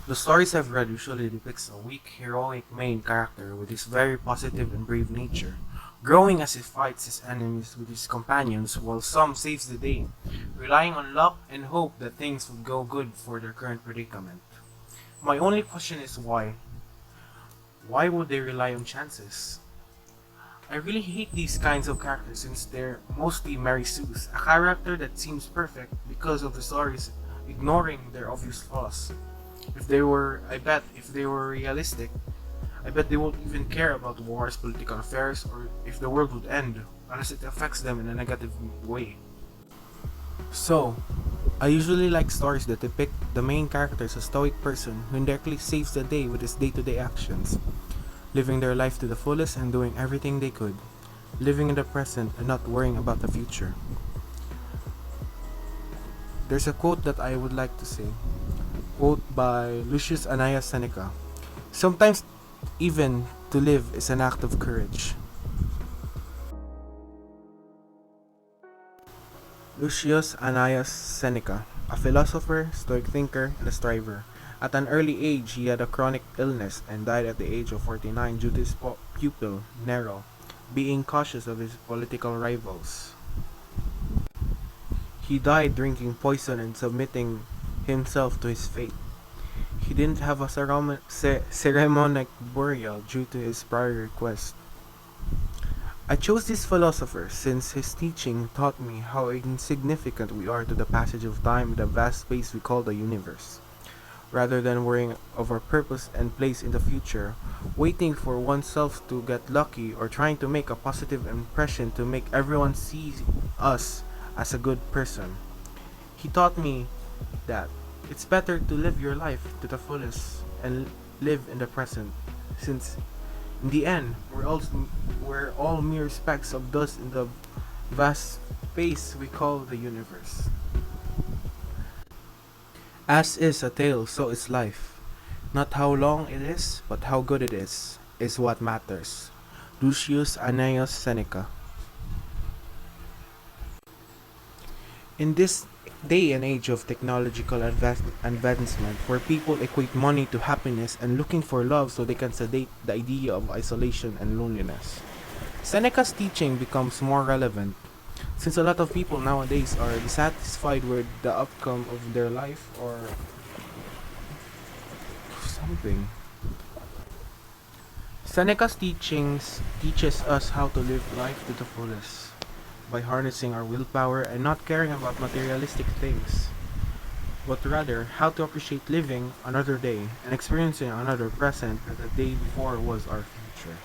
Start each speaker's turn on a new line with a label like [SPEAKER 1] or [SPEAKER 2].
[SPEAKER 1] The stories I've read usually depicts a weak, heroic main character with his very positive and brave nature, growing as he fights his enemies with his companions while some saves the day, relying on luck and hope that things will go good for their current predicament. My only question is why? Why would they rely on chances? I really hate these kinds of characters since they're mostly Mary Sue's, a character that seems perfect because of the stories ignoring their obvious flaws. If they were realistic, I bet they won't even care about wars, political affairs, or if the world would end, unless it affects them in a negative way. So, I usually like stories that depict the main character as a stoic person who indirectly saves the day with his day-to-day actions, living their life to the fullest and doing everything they could, living in the present and not worrying about the future. There's a quote that I would like to say. Quote by Lucius Annaeus Seneca. Sometimes even to live is an act of courage. Lucius Annaeus Seneca, a philosopher, stoic thinker, and a striver. At an early age, he had a chronic illness and died at the age of 49 due to his pupil, Nero, being cautious of his political rivals. He died drinking poison and submitting himself to his fate. He didn't have a ceremonic burial due to his prior request. I chose this philosopher since his teaching taught me how insignificant we are to the passage of time in the vast space we call the universe. Rather than worrying of our purpose and place in the future, waiting for oneself to get lucky or trying to make a positive impression to make everyone see us as a good person. He taught me that it's better to live your life to the fullest and live in the present, since in the end we're all mere specks of dust in the vast space we call the universe. As is a tale, so is life. Not how long it is, but how good it is what matters. Lucius Annaeus Seneca. In this day and age of technological advancement, where people equate money to happiness and looking for love so they can sedate the idea of isolation and loneliness, Seneca's teaching becomes more relevant since a lot of people nowadays are dissatisfied with the outcome of their life or something. Seneca's teachings teaches us how to live life to the fullest by harnessing our willpower and not caring about materialistic things, but rather how to appreciate living another day and experiencing another present that the day before was our future.